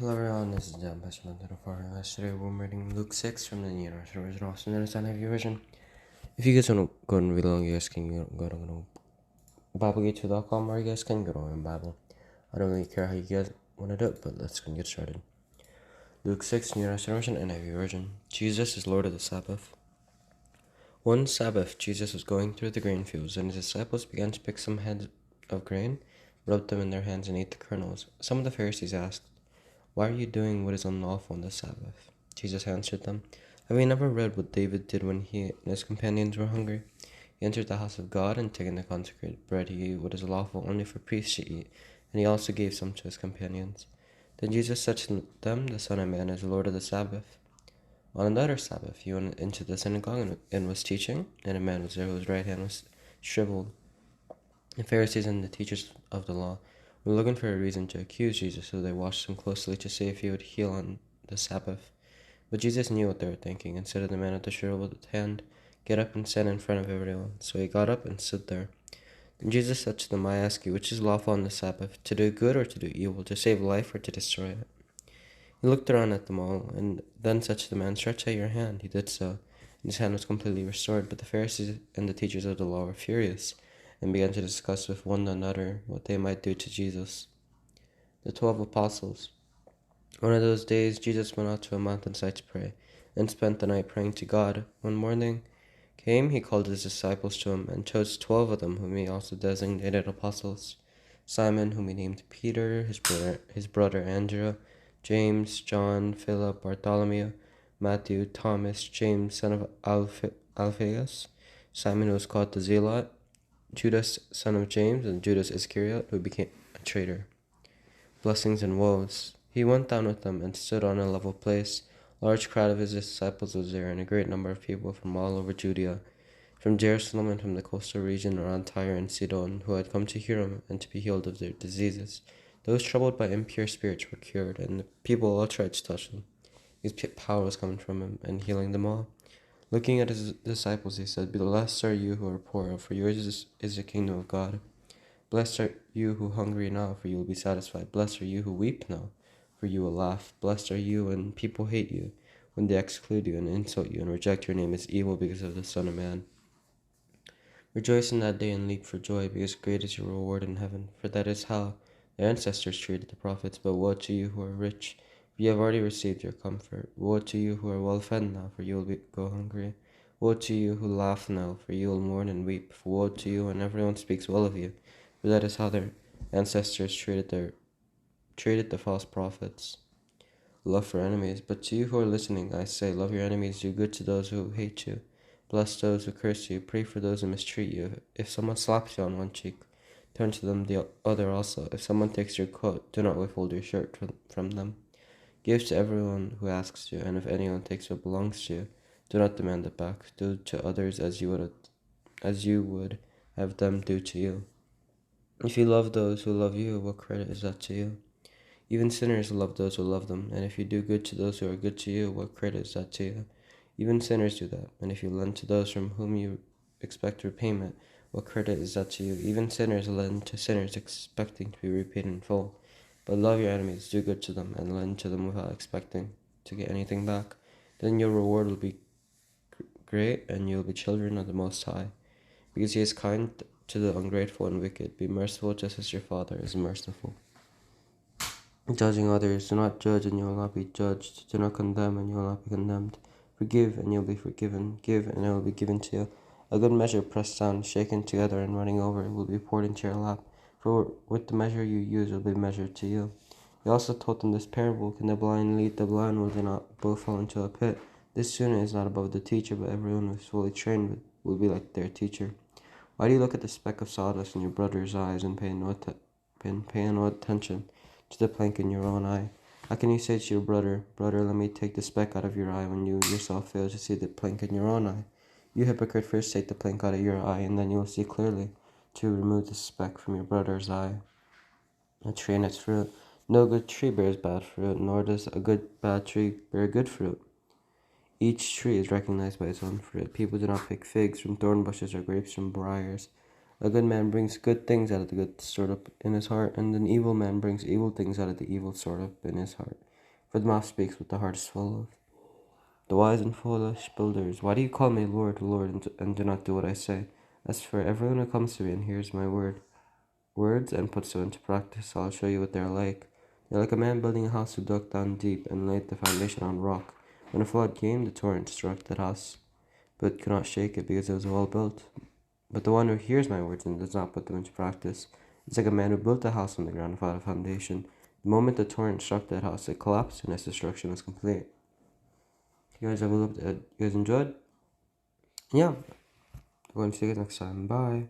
Hello everyone, this is John Bashman Today we're reading Luke 6 from the New Universal Version of the Standard Version. If you guys want to go and read along, you guys can go to BibleGate2.com or you guys can go to my Bible. I don't really care how you guys want to do it, but let's get started. Luke 6, New Universal Version, NIV Version. Jesus is Lord of the Sabbath. One Sabbath, Jesus was going through the grain fields, and his disciples began to pick some heads of grain, rubbed them in their hands, and ate the kernels. Some of the Pharisees asked, "Why are you doing what is unlawful on the Sabbath?" Jesus answered them, "Have you never read what David did when he and his companions were hungry? He entered the house of God, and taking the consecrated bread, he ate what is lawful only for priests to eat, and he also gave some to his companions." Then Jesus said to them, "The Son of Man is Lord of the Sabbath." On another Sabbath, he went into the synagogue and was teaching, and a man was there whose right hand was shriveled. The Pharisees and the teachers of the law were looking for a reason to accuse Jesus, so they watched him closely to see if he would heal on the Sabbath. But Jesus knew what they were thinking, and said to the man with the shriveled hand, "Get up and stand in front of everyone." So he got up and stood there. Then Jesus said to them, "I ask you, which is lawful on the Sabbath, to do good or to do evil, to save life or to destroy it?" He looked around at them all, and then said to the man, "Stretch out your hand." He did so, and his hand was completely restored. But the Pharisees and the teachers of the law were furious, and began to discuss with one another what they might do to Jesus. The 12 Apostles. One of those days, Jesus went out to a mountainside to pray, and spent the night praying to God. When morning came, he called his disciples to him, and chose 12 of them, whom he also designated apostles: Simon, whom he named Peter, his brother Andrew, James, John, Philip, Bartholomew, Matthew, Thomas, James, son of Alphaeus, Simon, who was called the Zealot, Judas, son of James, and Judas Iscariot, who became a traitor. Blessings and woes. He went down with them and stood on a level place. A large crowd of his disciples was there, and a great number of people from all over Judea, from Jerusalem and from the coastal region around Tyre and Sidon, who had come to hear him and to be healed of their diseases. Those troubled by impure spirits were cured, and the people all tried to touch him. His power was coming from him and healing them all. Looking at his disciples, he said, "Blessed are you who are poor, for yours is the kingdom of God. Blessed are you who hungry now, for you will be satisfied. Blessed are you who weep now, for you will laugh. Blessed are you when people hate you, when they exclude you and insult you and reject your name as evil because of the Son of Man. Rejoice in that day and leap for joy, because great is your reward in heaven, for that is how their ancestors treated the prophets. But woe to you who are rich, for you have already received your comfort. Woe to you who are well fed now, for you will go hungry. Woe to you who laugh now, for you will mourn and weep. For woe to you when everyone speaks well of you, for that is how their ancestors treated the false prophets. Love for enemies. But to you who are listening, I say, love your enemies, do good to those who hate you. Bless those who curse you, pray for those who mistreat you. If someone slaps you on one cheek, turn to them the other also. If someone takes your coat, do not withhold your shirt from them. Give to everyone who asks you, and if anyone takes what belongs to you, do not demand it back. Do to others as you would have them do to you. If you love those who love you, what credit is that to you? Even sinners love those who love them, and if you do good to those who are good to you, what credit is that to you? Even sinners do that, and if you lend to those from whom you expect repayment, what credit is that to you? Even sinners lend to sinners, expecting to be repaid in full. But love your enemies, do good to them, and lend to them without expecting to get anything back. Then your reward will be great, and you will be children of the Most High, because He is kind to the ungrateful and wicked. Be merciful just as your Father is merciful. Judging others, do not judge and you will not be judged. Do not condemn and you will not be condemned. Forgive and you will be forgiven. Give and it will be given to you. A good measure pressed down, shaken together and running over will be poured into your lap. For with the measure you use will be measured to you. He also told them this parable: Can the blind lead the blind? Will they not both fall into a pit? This student is not above the teacher, but everyone who is fully trained will be like their teacher. Why do you look at the speck of sawdust in your brother's eyes and pay no attention to the plank in your own eye? How can you say to your brother, "Brother, let me take the speck out of your eye," when you yourself fail to see the plank in your own eye? You hypocrite, first take the plank out of your eye, and then you will see clearly to remove the speck from your brother's eye. A tree and its fruit. No good tree bears bad fruit, nor does a bad tree bear good fruit. Each tree is recognized by its own fruit. People do not pick figs from thorn bushes or grapes from briars. A good man brings good things out of the good stored up in his heart, and an evil man brings evil things out of the evil stored up in his heart. For the mouth speaks what the heart is full of. The wise and foolish builders, why do you call me Lord, Lord, and do not do what I say? As for everyone who comes to me and hears my words and puts them into practice, I'll show you what they're like. They're like a man building a house who dug down deep and laid the foundation on rock. When a flood came, the torrent struck that house, but could not shake it because it was well built. But the one who hears my words and does not put them into practice is like a man who built a house on the ground without a foundation. The moment the torrent struck that house, it collapsed and its destruction was complete. You guys have a look at, you guys enjoyed? Yeah. I'm going to see you guys next time. Bye.